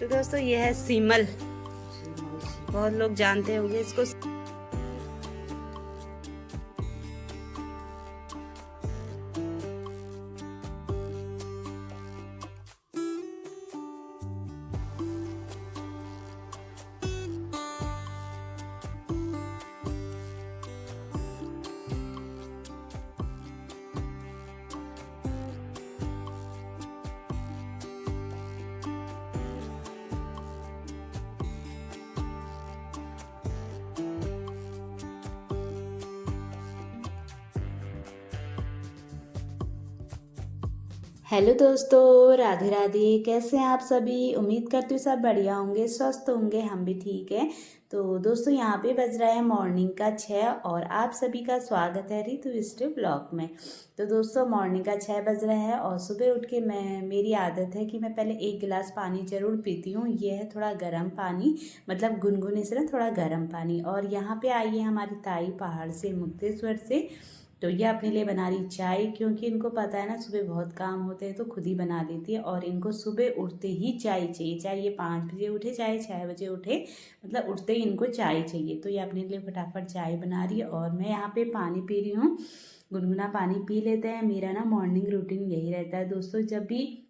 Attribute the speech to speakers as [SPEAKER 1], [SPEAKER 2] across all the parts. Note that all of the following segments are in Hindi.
[SPEAKER 1] तो दोस्तों ये है सीमल, बहुत लोग जानते होंगे इसको। हेलो दोस्तों, राधे राधे। कैसे हैं आप सभी? उम्मीद करती हूँ सब बढ़िया होंगे, स्वस्थ होंगे। हम भी ठीक हैं। तो दोस्तों यहाँ पे बज रहा है मॉर्निंग का 6 और आप सभी का स्वागत है ऋतु स्टे ब्लॉग में। तो दोस्तों मॉर्निंग का 6 बज रहा है और सुबह उठ के मेरी आदत है कि मैं पहले 1 गिलास पानी ज़रूर पीती हूँ। ये है थोड़ा गर्म पानी, मतलब गुनगुने से ना थोड़ा गर्म पानी। और यहाँ पे आई है हमारी ताई पहाड़ से, मुक्तेश्वर से। तो ये अपने लिए बना रही चाय, क्योंकि इनको पता है ना सुबह बहुत काम होते हैं तो खुद ही बना लेती है। और इनको सुबह उठते ही चाय चाहिए, चाहे ये 5 बजे उठे चाहे 6 बजे उठे, मतलब उठते ही इनको चाय चाहिए। तो ये अपने लिए फटाफट चाय बना रही है और मैं यहाँ पे पानी पी रही हूँ। गुनगुना पानी पी लेते हैं। मेरा ना मॉर्निंग रूटीन यही रहता है दोस्तों। जब भी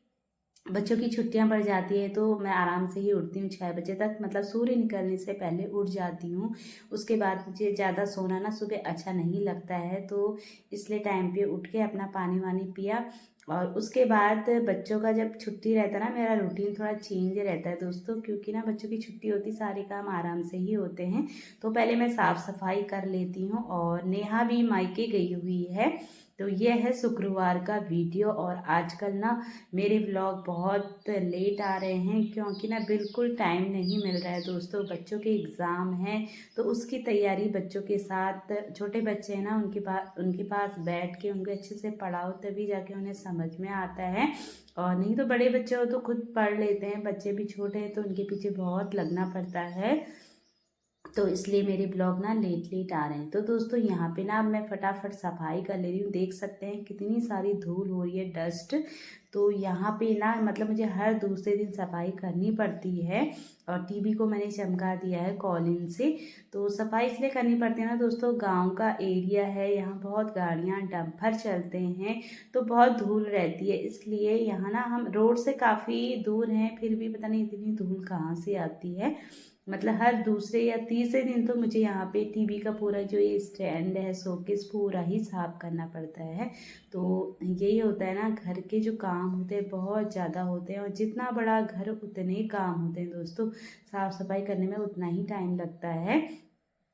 [SPEAKER 1] बच्चों की छुट्टियां पड़ जाती है तो मैं आराम से ही उठती हूँ 6 बजे तक, मतलब सूर्य निकलने से पहले उठ जाती हूँ। उसके बाद मुझे ज़्यादा सोना ना सुबह अच्छा नहीं लगता है, तो इसलिए टाइम पे उठ के अपना पानी वानी पिया। और उसके बाद बच्चों का जब छुट्टी रहता है ना, मेरा रूटीन थोड़ा चेंज रहता है दोस्तों, क्योंकि ना बच्चों की छुट्टी होती सारे काम आराम से ही होते हैं। तो पहले मैं साफ़ सफाई कर लेती हूँ और नेहा भी मायके गई हुई है। तो ये है शुक्रवार का वीडियो। और आजकल ना मेरे व्लॉग बहुत लेट आ रहे हैं, क्योंकि ना बिल्कुल टाइम नहीं मिल रहा है दोस्तों। बच्चों के एग्ज़ाम हैं तो उसकी तैयारी बच्चों के साथ, छोटे बच्चे हैं ना, उनके पास बैठ के उनको अच्छे से पढ़ाओ, तभी जाके उन्हें समझ में आता है। और नहीं तो बड़े बच्चे हो तो खुद पढ़ लेते हैं, बच्चे भी छोटे हैं तो उनके पीछे बहुत लगना पड़ता है। तो इसलिए मेरे ब्लॉग ना लेट लेट आ रहे हैं। तो दोस्तों यहाँ पे ना मैं फटाफट सफाई कर ले रही हूँ। देख सकते हैं कितनी सारी धूल हो रही है, डस्ट। तो यहाँ पे ना मतलब मुझे हर दूसरे दिन सफाई करनी पड़ती है। और टीवी को मैंने चमका दिया है कॉलिन से। तो सफाई इसलिए करनी पड़ती है ना दोस्तों, गांव का एरिया है, यहाँ बहुत गाड़ियाँ डंपर चलते हैं तो बहुत धूल रहती है। इसलिए यहाँ ना हम रोड से काफ़ी दूर हैं, फिर भी पता नहीं इतनी धूल कहाँ से आती है। मतलब हर दूसरे या तीसरे दिन तो मुझे यहाँ पे टीवी का पूरा जो ये स्टैंड है, शोकेस, पूरा ही साफ करना पड़ता है। तो यही होता है ना, घर के जो काम होते हैं बहुत ज़्यादा होते हैं, और जितना बड़ा घर उतने काम होते हैं दोस्तों। साफ़ सफाई करने में उतना ही टाइम लगता है।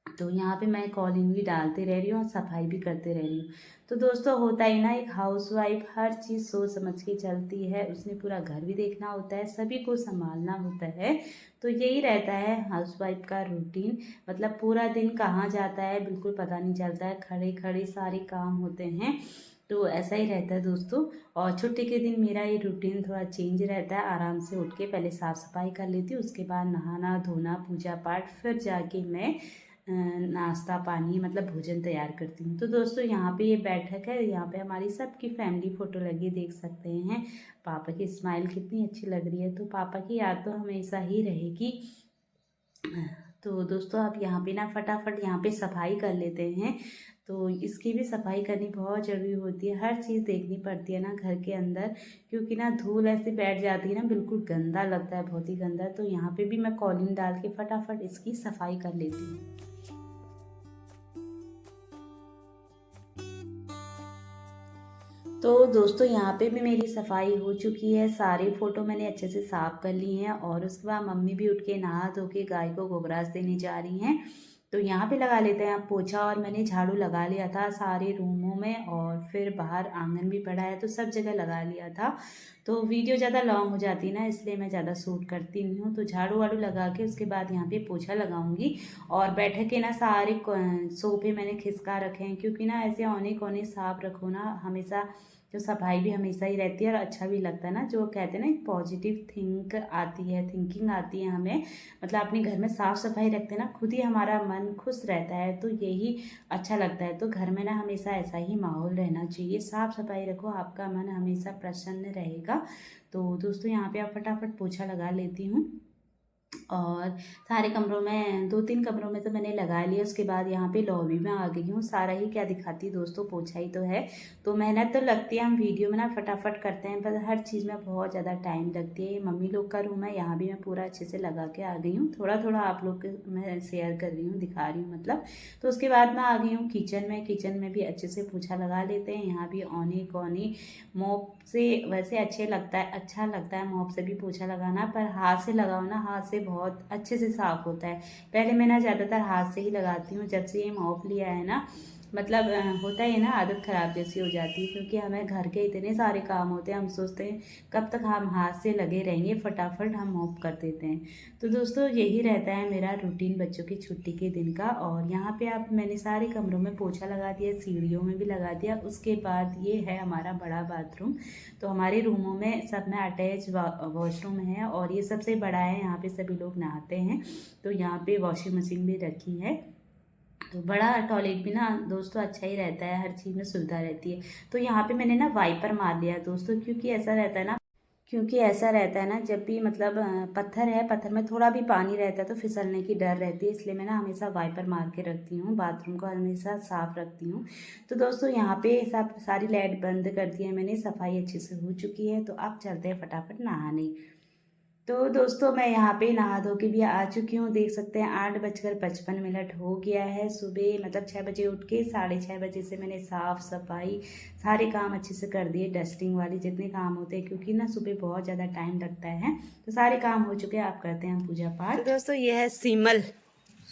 [SPEAKER 1] तो यहाँ पे मैं कॉलिंग भी डालते रह रही हूँ और सफाई भी करते रह रही हूँ। तो दोस्तों होता ही ना, एक हाउसवाइफ हर चीज़ सोच समझ के चलती है। उसने पूरा घर भी देखना होता है, सभी को संभालना होता है। तो यही रहता है हाउसवाइफ का रूटीन। मतलब पूरा दिन कहाँ जाता है बिल्कुल पता नहीं चलता है, खड़े खड़े सारे काम होते हैं। तो ऐसा ही रहता है दोस्तों। और छुट्टी के दिन मेरा ये रूटीन थोड़ा चेंज रहता है। आराम से उठ के पहले साफ़ सफाई कर लेती हूँ, उसके बाद नहाना धोना पूजा पाठ, फिर जाके मैं नाश्ता पानी मतलब भोजन तैयार करती हूँ। तो दोस्तों यहाँ पे ये बैठक है, यहाँ पे हमारी सबकी फैमिली फ़ोटो लगी, देख सकते हैं। पापा की स्माइल कितनी अच्छी लग रही है, तो पापा की याद तो हमेशा ही रहेगी। तो दोस्तों आप यहाँ पे ना फटाफट यहाँ पे सफाई कर लेते हैं। तो इसकी भी सफाई करनी बहुत ज़रूरी होती है, हर चीज़ देखनी पड़ती है ना घर के अंदर, क्योंकि ना धूल ऐसे बैठ जाती है ना, बिल्कुल गंदा लगता है, बहुत ही गंदा। तो यहाँ पे भी मैं कॉलिन डाल के फटाफट इसकी सफाई कर लेती हूँ। तो दोस्तों यहाँ पे भी मेरी सफाई हो चुकी है, सारी फ़ोटो मैंने अच्छे से साफ़ कर ली हैं। और उसके बाद मम्मी भी उठ के नहा धो के गाय को गोबरास देने जा रही हैं। तो यहाँ पे लगा लेते हैं आप पोछा। और मैंने झाड़ू लगा लिया था सारे रूमों में, और फिर बाहर आंगन भी पड़ा है तो सब जगह लगा लिया था। तो वीडियो ज़्यादा लॉन्ग हो जाती है ना, इसलिए मैं ज़्यादा शूट करती नहीं हूँ। तो झाड़ू वाड़ू लगा के उसके बाद यहाँ पे पोछा लगाऊंगी। और बैठक के ना सारे सोफे मैंने खिसका रखे हैं, क्योंकि ना ऐसे औने कोने साफ रखो ना, हमेशा जो सफाई भी हमेशा ही रहती है और अच्छा भी लगता है ना। जो कहते हैं ना, एक पॉजिटिव थिंकिंग आती है हमें। मतलब अपने घर में साफ़ सफाई रखते हैं ना, खुद ही हमारा मन खुश रहता है, तो यही अच्छा लगता है। तो घर में ना हमेशा ऐसा ही माहौल रहना चाहिए, साफ़ सफाई रखो, आपका मन हमेशा प्रसन्न रहेगा। तो दोस्तों यहाँ पे आप फटाफट पोछा लगा लेती हूँ। और सारे कमरों में 2-3 कमरों में तो मैंने लगा लिया। उसके बाद यहाँ पे लॉबी में आ गई हूँ। सारा ही क्या दिखाती दोस्तों, पोछा ही तो है, तो मेहनत तो लगती है। हम वीडियो में ना फटाफट करते हैं, पर हर चीज़ में बहुत ज़्यादा टाइम लगती है। ये मम्मी लोग का रूम है, यहाँ भी मैं पूरा अच्छे से लगा के आ गई हूँ। थोड़ा थोड़ा आप लोग के मैं शेयर कर रही हूँ, दिखा रही हूँ मतलब। तो उसके बाद मैं आ गई हूँ किचन में। किचन में भी अच्छे से पोछा लगा लेते हैं। यहाँ भी औने कोने मॉप से वैसे अच्छा लगता है मॉप से भी पोछा लगाना, पर हाथ से लगाओ ना, हाथ से बहुत अच्छे से साफ़ होता है। पहले मैं ना ज़्यादातर हाथ से ही लगाती हूँ, जब से ये मॉप लिया है ना, मतलब होता है ना, आदत ख़राब जैसी हो जाती है, क्योंकि हमें घर के इतने सारे काम होते हैं, हम सोचते हैं कब तक हम हाथ से लगे रहेंगे, फटाफट हम मॉप कर देते हैं। तो दोस्तों यही रहता है मेरा रूटीन बच्चों की छुट्टी के दिन का। और यहाँ पे आप मैंने सारे कमरों में पोछा लगा दिया, सीढ़ियों में भी लगा दिया। उसके बाद ये है हमारा बड़ा बाथरूम। तो हमारे रूमों में सब में अटैच वॉशरूम है, और ये सबसे बड़ा है, यहाँ पे सभी लोग नहाते हैं। तो यहाँ पे वॉशिंग मशीन भी रखी है। तो बड़ा टॉयलेट भी ना दोस्तों अच्छा ही रहता है, हर चीज़ में सुविधा रहती है। तो यहाँ पे मैंने ना वाइपर मार लिया दोस्तों, क्योंकि ऐसा रहता है ना, जब भी मतलब पत्थर है, पत्थर में थोड़ा भी पानी रहता है तो फिसलने की डर रहती है, इसलिए मैं ना हमेशा वाइपर मार के रखती हूँ। बाथरूम को हमेशा साफ़ रखती हूँ। तो दोस्तों यहाँ पे सब सारी लाइट बंद कर दी है मैंने, सफाई अच्छे से हो चुकी है। तो अब चलते हैं फटाफट नहाने। तो दोस्तों मैं यहाँ पे नहा धो के भी आ चुकी हूँ। देख सकते हैं 8:55 हो गया है सुबह, मतलब 6 बजे उठ के 6:30 बजे से मैंने साफ़ सफाई सारे काम अच्छे से कर दिए, डस्टिंग वाली जितने काम होते हैं, क्योंकि ना सुबह बहुत ज़्यादा टाइम लगता है। तो सारे काम हो चुके हैं, आप करते हैं पूजा पाठ। तो दोस्तों ये है सीमल,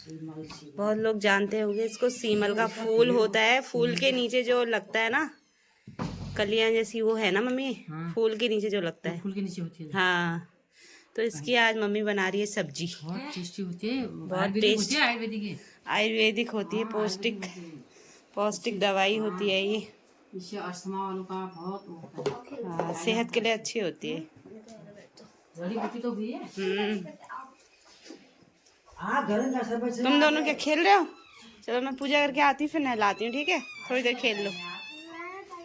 [SPEAKER 1] बहुत लोग जानते होंगे इसको। सीमल का फूल होता है, फूल के नीचे जो लगता है ना कलियां जैसी, वो है ना मम्मी। हाँ। फूल के नीचे जो लगता है, फूल के नीचे होती है। हाँ, तो इसकी आज मम्मी बना रही है सब्जी। बहुत टेस्टी होती है, बहुत टेस्टी आयुर्वेदिक होती है, पौष्टिक पौष्टिक दवाई होती है ये। इससे अस्थमा वालों का बहुत होता है। हाँ, सेहत के लिए अच्छी होती है। जड़ी बूटी तो भी है। तुम दोनों क्या खेल रहे हो? चलो मैं पूजा करके आती हूँ, फिर नहलाती हूँ, ठीक है? थोड़ी देर खेल लो।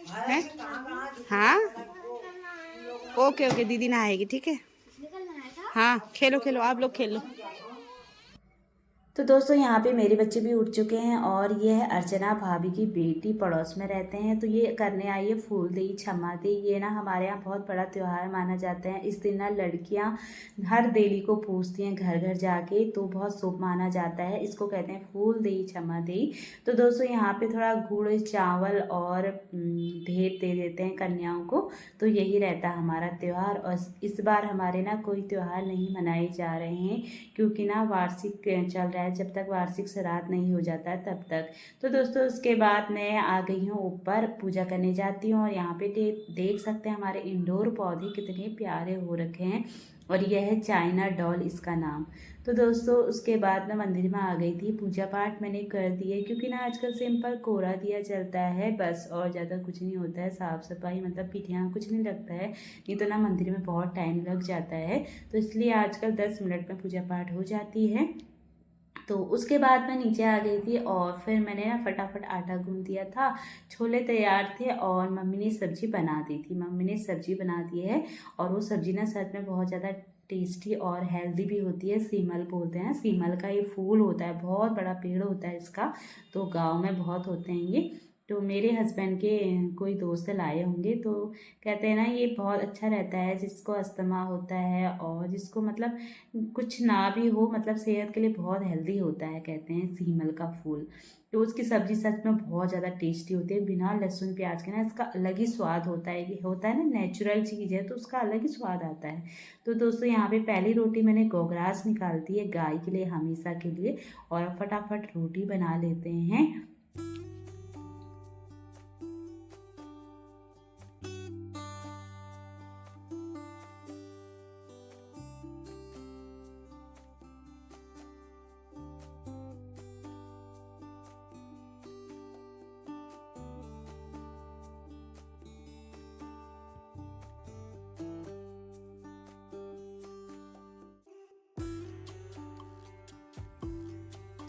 [SPEAKER 1] है? हाँ, ओके ओके, दीदी नहाएगी, ठीक है? हाँ, खेलो खेलो, आप लोग खेलो। तो दोस्तों यहाँ पे मेरे बच्चे भी उठ चुके हैं, और ये है अर्चना भाभी की बेटी, पड़ोस में रहते हैं। तो ये करने आई है फूल दी क्षमा दी। ये ना हमारे यहाँ बहुत बड़ा त्यौहार माना जाता है। इस दिन ना लड़कियाँ हर देवी को पूजती हैं घर घर जाके, तो बहुत शुभ माना जाता है। इसको कहते हैं फूल दी क्षमा दी। तो दोस्तों यहाँ पे थोड़ा गुड़ चावल और भेंट दे देते हैं कन्याओं को। तो यही रहता है हमारा त्यौहार। और इस बार हमारे ना कोई त्यौहार नहीं मनाए जा रहे हैं, क्योंकि ना वार्षिक चल रहा है, जब तक वार्षिक श्राद्ध नहीं हो जाता है तब तक। तो दोस्तों उसके बाद मैं आ गई हूँ ऊपर, पूजा करने जाती हूँ। और यहाँ पे देख सकते हैं हमारे इंडोर पौधे कितने प्यारे हो रखे हैं, और यह है चाइना डॉल इसका नाम। तो दोस्तों उसके बाद मैं मंदिर में आ गई थी, पूजा पाठ मैंने कर दिया, क्योंकि ना आजकल सिंपल कोरा दिया चलता है बस, और ज़्यादा कुछ नहीं होता है। साफ़ सफाई मतलब पीठियाँ कुछ नहीं लगता है, नहीं तो ना मंदिर में बहुत टाइम लग जाता है। तो इसलिए आजकल 10 मिनट में पूजा पाठ हो जाती है। तो उसके बाद मैं नीचे आ गई थी, और फिर मैंने ना फटाफट आटा गूंद दिया था, छोले तैयार थे, और मम्मी ने सब्जी बना दी थी। मम्मी ने सब्जी बना दी है, और वो सब्जी ना सच में बहुत ज़्यादा टेस्टी और हेल्दी भी होती है। सीमल बोलते हैं, सीमल का ये फूल होता है, बहुत बड़ा पेड़ होता है इसका, तो गाँव में बहुत होते हैं ये। तो मेरे हस्बैंड के कोई दोस्त लाए होंगे, तो कहते हैं ना ये बहुत अच्छा रहता है, जिसको अस्थमा होता है और जिसको मतलब कुछ ना भी हो, मतलब सेहत के लिए बहुत हेल्दी होता है, कहते हैं सीमल का फूल। तो उसकी सब्ज़ी सच में बहुत ज़्यादा टेस्टी होती है, बिना लहसुन प्याज के ना इसका अलग ही स्वाद होता है। ये होता है ना नेचुरल चीज़ है, तो उसका अलग ही स्वाद आता है। तो दोस्तों यहाँ पे पहली रोटी मैंने गोगरास निकाल दी है गाय के लिए, हमेशा के लिए, और फटाफट रोटी बना लेते हैं।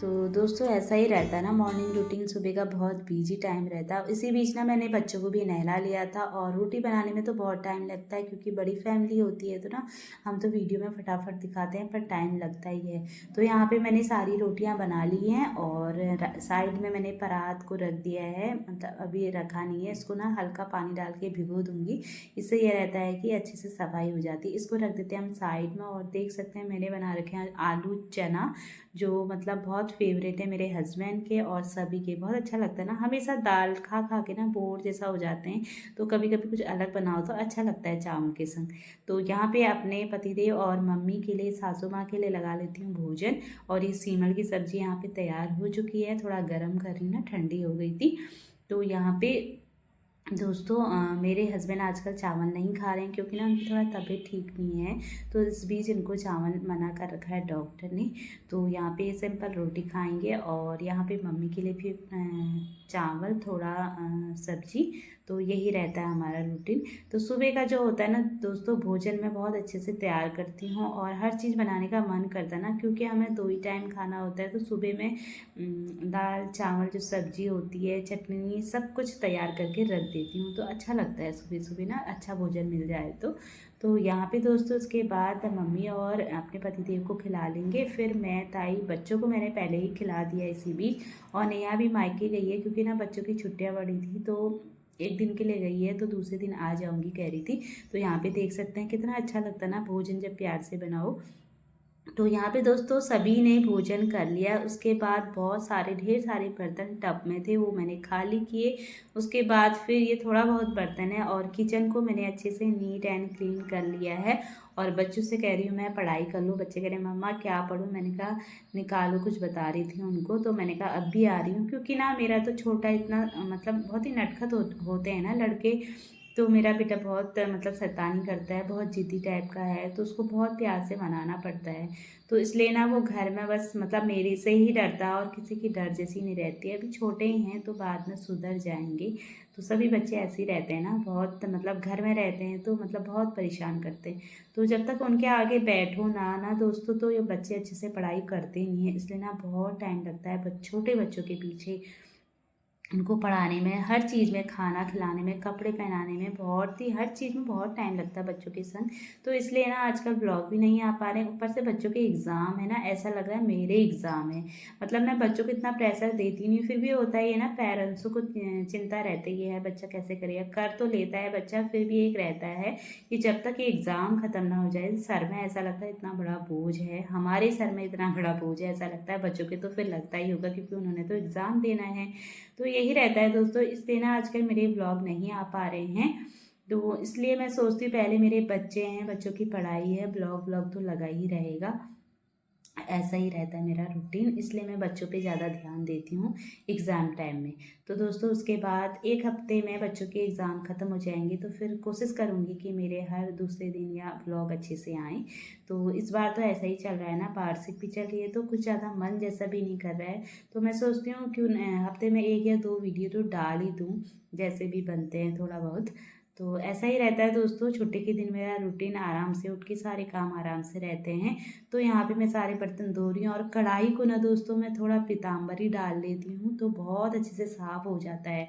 [SPEAKER 1] तो दोस्तों ऐसा ही रहता है ना, मॉर्निंग रूटीन सुबह का बहुत बिजी टाइम रहता है। इसी बीच ना मैंने बच्चों को भी नहला लिया था, और रोटी बनाने में तो बहुत टाइम लगता है क्योंकि बड़ी फैमिली होती है, तो ना हम तो वीडियो में फटाफट दिखाते हैं पर टाइम लगता ही है। तो यहाँ पे मैंने सारी रोटियाँ बना ली हैं और साइड में मैंने परात को रख दिया है, मतलब अभी रखा नहीं है, इसको ना हल्का पानी डाल के भिगो दूँगी। इससे ये रहता है कि अच्छे से सफाई हो जाती है। इसको रख देते हैं हम साइड में। और देख सकते हैं मैंने बना रखे हैं आलू चना, जो मतलब बहुत फेवरेट है मेरे हस्बैंड के और सभी के। बहुत अच्छा लगता है ना, हमेशा दाल खा खा के ना बोर जैसा हो जाते हैं, तो कभी कभी कुछ अलग बनाओ तो अच्छा लगता है चावल के संग। तो यहाँ पे अपने पतिदेव और मम्मी के लिए, सासू माँ के लिए लगा लेती हूँ भोजन। और ये सीमल की सब्ज़ी यहाँ पे तैयार हो चुकी है, थोड़ा गर्म कर रही हूँ ना, ठंडी हो गई थी। तो यहाँ पे दोस्तों मेरे हस्बैंड आजकल चावल नहीं खा रहे हैं क्योंकि ना उनकी थोड़ा तबीयत ठीक नहीं है। तो इस बीच इनको चावल मना कर रखा है डॉक्टर ने। तो यहाँ पे सिंपल रोटी खाएंगे, और यहाँ पे मम्मी के लिए भी चावल, थोड़ा सब्जी। तो यही रहता है हमारा रूटीन। तो सुबह का जो होता है ना दोस्तों, भोजन मैं बहुत अच्छे से तैयार करती हूँ, और हर चीज़ बनाने का मन करता है ना, क्योंकि हमें 2 ही टाइम खाना होता है। तो सुबह में दाल चावल, जो सब्जी होती है, चटनी, सब कुछ तैयार करके रख देती हूँ। तो अच्छा लगता है सुबह सुबह ना, अच्छा भोजन मिल जाए तो यहाँ पे दोस्तों उसके बाद मम्मी और अपने पतिदेव को खिला लेंगे। फिर मैं, ताई, बच्चों को मैंने पहले ही खिला दिया इसी बीच। और नेहा भी मायके गई है क्योंकि ना बच्चों की छुट्टियाँ पड़ी थी, तो एक दिन के लिए गई है, तो दूसरे दिन आ जाऊंगी कह रही थी। तो यहाँ पे देख सकते हैं कितना अच्छा लगता है ना भोजन जब प्यार से बनाओ। तो यहाँ पे दोस्तों सभी ने भोजन कर लिया। उसके बाद बहुत सारे, ढेर सारे बर्तन टब में थे, वो मैंने खाली किए। उसके बाद फिर ये थोड़ा बहुत बर्तन है, और किचन को मैंने अच्छे से नीट एंड क्लीन कर लिया है। और बच्चों से कह रही हूँ मैं पढ़ाई कर लूँ। बच्चे कह रहे हैं मम्मा क्या पढ़ूँ। मैंने कहा निकालो, कुछ बता रही थी उनको। तो मैंने कहा अब भी आ रही हूँ, क्योंकि ना मेरा तो छोटा इतना मतलब बहुत ही नटखट होते हैं ना लड़के। तो मेरा बेटा बहुत मतलब शैतानी करता है, बहुत जिद्दी टाइप का है, तो उसको बहुत प्यार से मनाना पड़ता है। तो इसलिए ना वो घर में बस मतलब मेरे से ही डरता है, और किसी की डर जैसी नहीं रहती है। अभी छोटे ही हैं तो बाद में सुधर जाएंगे। तो सभी बच्चे ऐसे ही रहते हैं ना, बहुत मतलब घर में रहते हैं तो मतलब बहुत परेशान करते हैं। तो जब तक उनके आगे बैठो ना दोस्तों, तो ये बच्चे अच्छे से पढ़ाई करते नहीं हैं। इसलिए ना बहुत टाइम लगता है छोटे बच्चों के पीछे, उनको पढ़ाने में, हर चीज़ में, खाना खिलाने में, कपड़े पहनाने में, बहुत ही हर चीज़ में बहुत टाइम लगता है बच्चों के संग। तो इसलिए ना आजकल ब्लॉग भी नहीं आ पा रहे हैं। ऊपर से बच्चों के एग्ज़ाम है ना, ऐसा लग रहा है मेरे एग्ज़ाम है। मतलब मैं बच्चों को इतना प्रेशर देती नहीं, फिर भी होता ही है ना, पेरेंट्सों को चिंता रहती है बच्चा कैसे करेगा। कर तो लेता है बच्चा, फिर भी एक रहता है कि जब तक ये एग्ज़ाम ख़त्म ना हो जाए, सर में ऐसा लगता है इतना बड़ा बोझ है, हमारे सर में इतना बड़ा बोझ है, ऐसा लगता है। बच्चों के तो फिर लगता ही होगा क्योंकि उन्होंने तो एग्ज़ाम देना है। तो यही रहता है दोस्तों, इसलिए ना आजकल मेरे ब्लॉग नहीं आ पा रहे हैं। तो इसलिए मैं सोचती हूँ पहले मेरे बच्चे हैं, बच्चों की पढ़ाई है, ब्लॉग तो लगा ही रहेगा। ऐसा ही रहता है मेरा रूटीन, इसलिए मैं बच्चों पे ज़्यादा ध्यान देती हूँ एग्ज़ाम टाइम में। तो दोस्तों उसके बाद 1 हफ्ते में बच्चों के एग्ज़ाम ख़त्म हो जाएंगे, तो फिर कोशिश करूँगी कि मेरे हर दूसरे दिन या व्लॉग अच्छे से आएँ। तो इस बार तो ऐसा ही चल रहा है ना, वार्षिक भी चल रही है, तो कुछ ज़्यादा मन जैसा भी नहीं कर रहा है। तो मैं सोचती हूँ क्यों हफ्ते में 1 या 2 वीडियो तो डाल ही दूँ, जैसे भी बनते हैं थोड़ा बहुत। तो ऐसा ही रहता है दोस्तों, छुट्टी के दिन मेरा रूटीन आराम से उठ के सारे काम आराम से रहते हैं। तो यहाँ पे मैं सारे बर्तन धो रही हूँ, और कढ़ाई को ना दोस्तों मैं थोड़ा पीताम्बरी डाल लेती हूँ, तो बहुत अच्छे से साफ़ हो जाता है।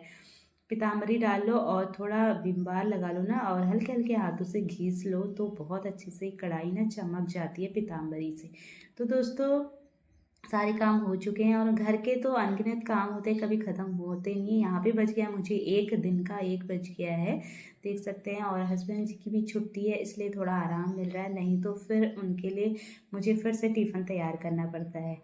[SPEAKER 1] पीताम्बरी डाल लो और थोड़ा विम बार लगा लो ना, और हल्के हल्के हाथों से घिस लो, तो बहुत अच्छे से कढ़ाई ना चमक जाती है पीताम्बरी से। तो दोस्तों सारे काम हो चुके हैं, और घर के तो अनगिनत काम होते हैं, कभी ख़त्म होते नहीं। यहाँ पे बच गया मुझे 1 दिन का, 1 बज गया है, देख सकते हैं। और हस्बैंड जी की भी छुट्टी है, इसलिए थोड़ा आराम मिल रहा है, नहीं तो फिर उनके लिए मुझे फिर से टिफ़िन तैयार करना पड़ता है।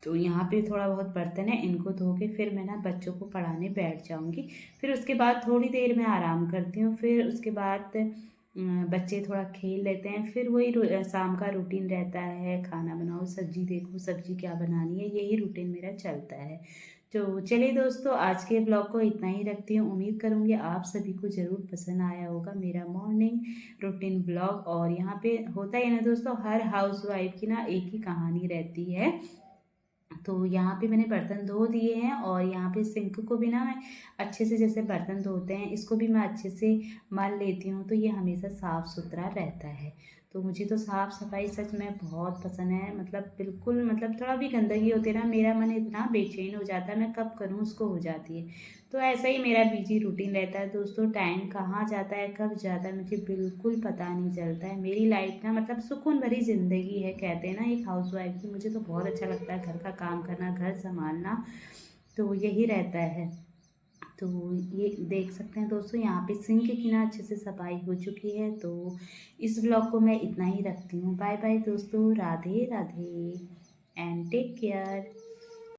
[SPEAKER 1] तो यहाँ पे थोड़ा बहुत बर्तन है, इनको धो के फिर मैं ना बच्चों को पढ़ाने बैठ जाऊँगी। फिर उसके बाद थोड़ी देर मैं आराम करती हूँ, फिर उसके बाद बच्चे थोड़ा खेल लेते हैं, फिर वही शाम का रूटीन रहता है, खाना बनाओ, सब्जी देखो सब्जी क्या बनानी है, यही रूटीन मेरा चलता है। तो चलिए दोस्तों, आज के ब्लॉग को इतना ही रखती हूँ। उम्मीद करूँगी आप सभी को ज़रूर पसंद आया होगा मेरा मॉर्निंग रूटीन ब्लॉग। और यहाँ पे होता है ना दोस्तों, हर हाउसवाइफ की ना एक ही कहानी रहती है। तो यहाँ पे मैंने बर्तन धो दिए हैं, और यहाँ पे सिंक को भी ना मैं अच्छे से, जैसे बर्तन धोते हैं, इसको भी मैं अच्छे से मल लेती हूँ, तो ये हमेशा साफ़ सुथरा रहता है। तो मुझे तो साफ़ सफाई सच में बहुत पसंद है, मतलब बिल्कुल, मतलब थोड़ा भी गंदगी होती है ना, मेरा मन इतना बेचैन हो जाता है, मैं कब करूँ उसको हो जाती है। तो ऐसा ही मेरा बिजी रूटीन रहता है दोस्तों, टाइम कहाँ जाता है कब जाता है मुझे बिल्कुल पता नहीं चलता है। मेरी लाइफ ना मतलब सुकून भरी ज़िंदगी है, कहते हैं ना एक हाउसवाइफ की। मुझे तो बहुत अच्छा लगता है घर का काम करना, घर संभालना, तो यही रहता है। तो ये देख सकते हैं दोस्तों, यहाँ पे सिंक की ना अच्छे से सफाई हो चुकी है। तो इस ब्लॉग को मैं इतना ही रखती हूँ। बाय बाय दोस्तों, Radhe Radhe and take care.